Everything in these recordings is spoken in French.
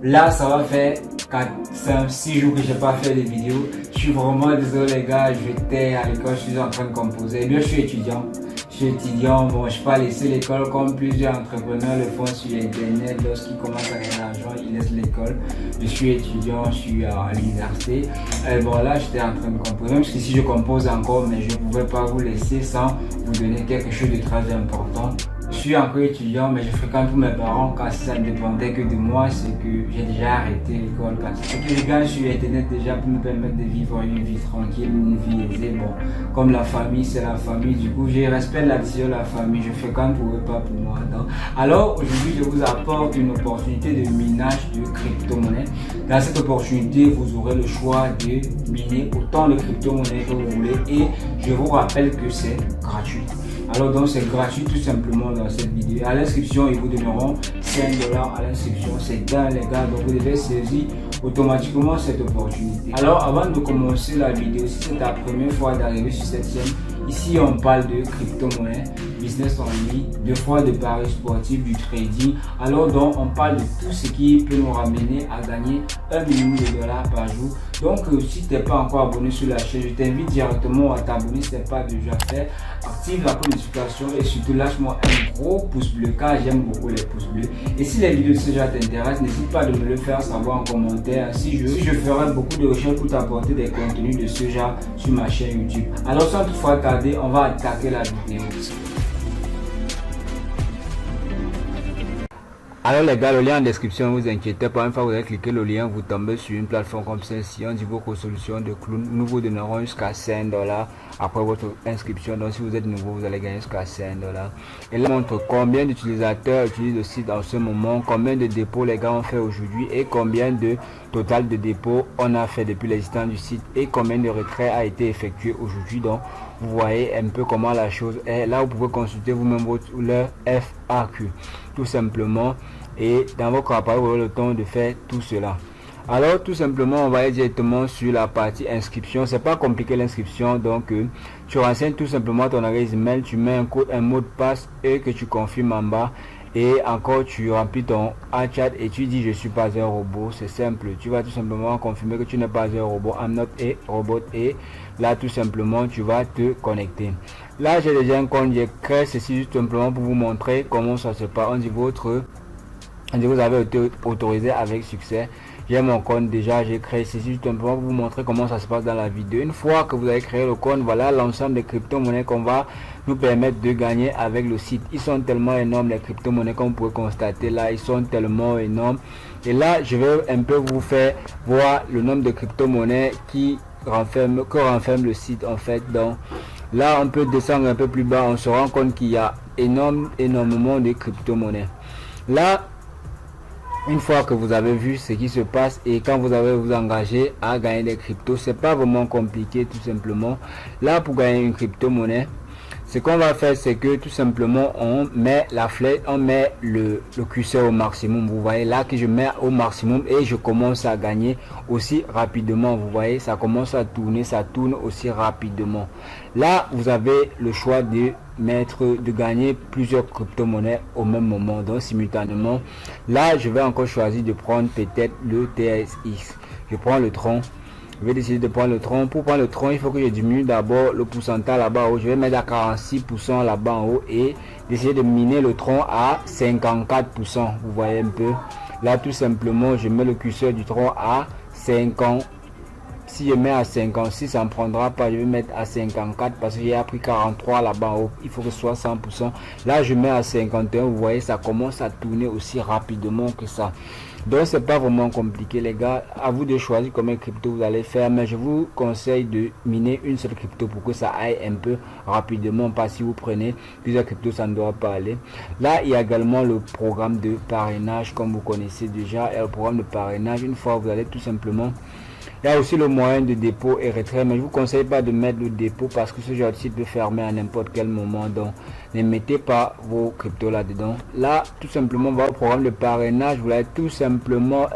Là, ça va faire 4, 5, 6 jours que j'ai pas fait de vidéo. Je suis vraiment désolé les gars, j'étais à l'école, je suis en train de composer. Eh bien, je suis étudiant. Bon, je peux pas laisser l'école comme plusieurs entrepreneurs le font sur internet. Lorsqu'ils commencent à gagner l'argent, ils laissent l'école. Je suis étudiant, je suis à l'université. Bon, là, j'étais en train de composer. Même si je compose encore, mais je ne pouvais pas vous laisser sans vous donner quelque chose de très important. Je suis encore étudiant, mais je fréquente tous mes parents quand ça ne dépendait que de moi, c'est que j'ai déjà arrêté l'école parce que je gagne sur internet déjà pour me permettre de vivre une vie tranquille, une vie aisée. Bon, comme la famille, c'est la famille, du coup, je respecte la décision de la famille, je fréquente pour eux, pas pour moi. Donc, alors, aujourd'hui, je vous apporte une opportunité de minage de crypto-monnaie. Dans cette opportunité, vous aurez le choix de miner autant de crypto-monnaies que vous voulez et je vous rappelle que c'est gratuit. Alors donc c'est gratuit tout simplement dans cette vidéo. À l'inscription, ils vous donneront 5 $ à l'inscription. C'est dingue les gars, donc vous devez saisir automatiquement cette opportunité. Alors avant de commencer la vidéo, si c'est ta première fois d'arriver sur cette chaîne, ici on parle de crypto-monnaie, business en ligne, de fois de paris sportifs, du trading. Alors donc on parle de tout ce qui peut nous ramener à gagner $1 million par jour. Donc si tu n'es pas encore abonné sur la chaîne, je t'invite directement à t'abonner si ce n'est pas déjà fait. Active la notification et surtout lâche-moi un gros pouce bleu car j'aime beaucoup les pouces bleus. Et si les vidéos de ce genre t'intéressent, n'hésite pas de me le faire savoir en commentaire. Si je ferai beaucoup de recherches pour t'apporter des contenus de ce genre sur ma chaîne YouTube. Alors sans toutefois tarder, on va attaquer la vidéo. Alors les gars, le lien en description, ne vous inquiétez pas, une fois que vous avez cliqué le lien, vous tombez sur une plateforme comme celle-ci, on dit vos solutions de clown, nous vous donnerons jusqu'à 5 $ après votre inscription. Donc si vous êtes nouveau, vous allez gagner jusqu'à 5 $. Et là, on montre combien d'utilisateurs utilisent le site en ce moment, combien de dépôts les gars ont fait aujourd'hui et combien de total de dépôts on a fait depuis l'existence du site et combien de retraits a été effectué aujourd'hui. Donc vous voyez un peu comment la chose est. Là, vous pouvez consulter vous-même leur FAQ tout simplement. Et dans votre appareil, vous aurez le temps de faire tout cela. Alors tout simplement, on va aller directement sur la partie inscription. C'est pas compliqué l'inscription, donc tu renseignes tout simplement ton adresse email, tu mets un code, un mot de passe et que tu confirmes en bas. Et encore tu remplis ton chat et tu dis je suis pas un robot. C'est simple, tu vas tout simplement confirmer que tu n'es pas un robot. I'm not a robot. Et là tout simplement tu vas te connecter. Là j'ai déjà un compte, j'ai créé ceci juste simplement pour vous montrer comment ça se passe. On dit vous avez été autorisé avec succès. J'ai mon compte déjà, j'ai créé ceci juste simplement pour vous montrer comment ça se passe dans la vidéo. Une fois que vous avez créé le compte, voilà l'ensemble des crypto-monnaies qu'on va nous permettre de gagner avec le site. Ils sont tellement énormes les crypto-monnaies, comme vous pouvez constater là, ils sont tellement énormes. Et là, je vais un peu vous faire voir le nombre de crypto-monnaies que renferme le site en fait. Donc là, on peut descendre un peu plus bas, on se rend compte qu'il y a énormément de crypto-monnaies. Là, une fois que vous avez vu ce qui se passe et quand vous avez vous engagé à gagner des cryptos, c'est pas vraiment compliqué tout simplement. Là, pour gagner une crypto-monnaie, ce qu'on va faire, c'est que tout simplement on met la flèche, on met le curseur au maximum. Vous voyez là que je mets au maximum et je commence à gagner aussi rapidement. Vous voyez, ça commence à tourner, ça tourne aussi rapidement. Là, vous avez le choix de gagner plusieurs crypto-monnaies au même moment, donc simultanément. Là, je vais encore choisir de prendre peut-être le TSX. Je prends le tronc. Je vais décider de prendre le tronc. Pour prendre le tronc, il faut que je diminue d'abord le pourcentage là-bas en haut. Je vais mettre à 46% là-bas en haut et d'essayer de miner le tronc à 54%. Vous voyez un peu. Là, tout simplement, je mets le curseur du tronc à 50. Si je mets à 56, ça ne prendra pas. Je vais mettre à 54 parce que j'ai appris 43 là-bas en haut. Il faut que ce soit 100%. Là, je mets à 51. Vous voyez, ça commence à tourner aussi rapidement que ça. Donc, c'est pas vraiment compliqué, les gars. À vous de choisir combien de crypto vous allez faire. Mais je vous conseille de miner une seule crypto pour que ça aille un peu rapidement. Pas si vous prenez plusieurs cryptos, ça ne doit pas aller. Là, il y a également le programme de parrainage, comme vous connaissez déjà. Et le programme de parrainage, une fois, vous allez tout simplement... Il y a aussi le moyen de dépôt et retrait, mais je vous conseille pas de mettre le dépôt parce que ce genre de site peut fermer à n'importe quel moment. Donc, ne mettez pas vos cryptos là-dedans. Là, tout simplement, votre programme de parrainage, vous allez tout simplement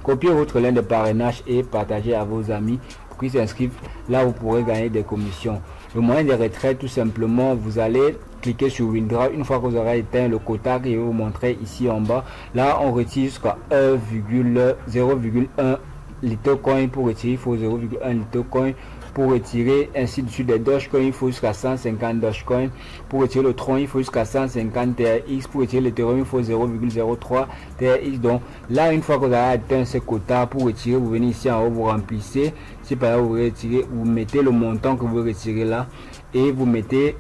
copier votre lien de parrainage et partager à vos amis pour qu'ils s'inscrivent. Là, vous pourrez gagner des commissions. Le moyen de retrait, tout simplement, vous allez cliquez sur withdraw. Une fois que vous aurez éteint le quota que je vais vous montrer ici en bas, là on retire jusqu'à 0,1 Litecoin. Pour retirer, il faut 0,1 Litecoin. Pour retirer ainsi de suite des Dogecoin, il faut jusqu'à 150 Dogecoin. Pour retirer le Tron, il faut jusqu'à 150 TRX. Pour retirer l'Ethereum, il faut 0,03 TRX. Donc là, une fois que vous avez atteint ce quota, pour retirer, vous venez ici en haut, vous remplissez. Si par exemple vous retirez, vous mettez le montant que vous retirez là et vous mettez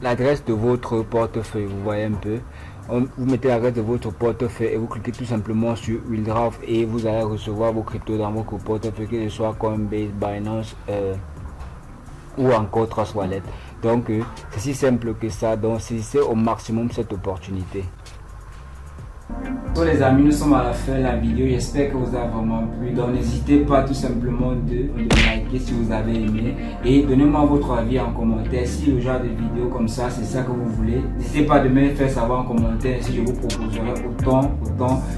l'adresse de votre portefeuille. Vous voyez un peu. Vous mettez l'adresse de votre portefeuille et vous cliquez tout simplement sur withdraw et vous allez recevoir vos cryptos dans votre portefeuille, que ce soit Coinbase, Binance ou encore Trust Wallet. Donc c'est si simple que ça. Donc saisissez au maximum cette opportunité. Bonjour les amis, nous sommes à la fin de la vidéo, j'espère que vous avez vraiment plu. Donc n'hésitez pas tout simplement de liker si vous avez aimé et donnez-moi votre avis en commentaire. Si le genre de vidéo comme ça, c'est ça que vous voulez, n'hésitez pas de me faire savoir en commentaire si je vous proposerai autant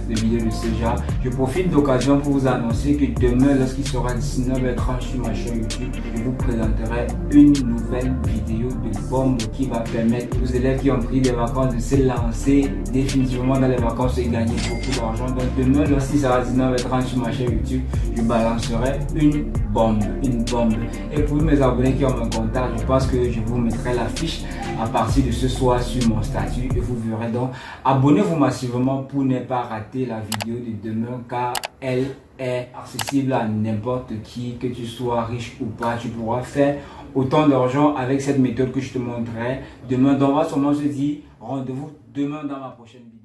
de vidéos de ce genre. Je profite d'occasion pour vous annoncer que demain, lorsqu'il sera 19h30 sur ma chaîne YouTube, je vous présenterai une nouvelle vidéo de bombe qui va permettre aux élèves qui ont pris des vacances de se lancer définitivement dans les vacances et gagner beaucoup d'argent. Donc demain, lorsqu'il sera 19h30 sur ma chaîne YouTube, je balancerai une bombe. Et pour mes abonnés qui ont mon contact, je pense que je vous mettrai la fiche à partir de ce soir sur mon statut et vous verrez. Donc abonnez-vous massivement pour ne pas rater la vidéo de demain, car elle est accessible à n'importe qui, que tu sois riche ou pas. Tu pourras faire autant d'argent avec cette méthode que je te montrerai demain. Donc on va sûrement se dire rendez-vous demain dans ma prochaine vidéo.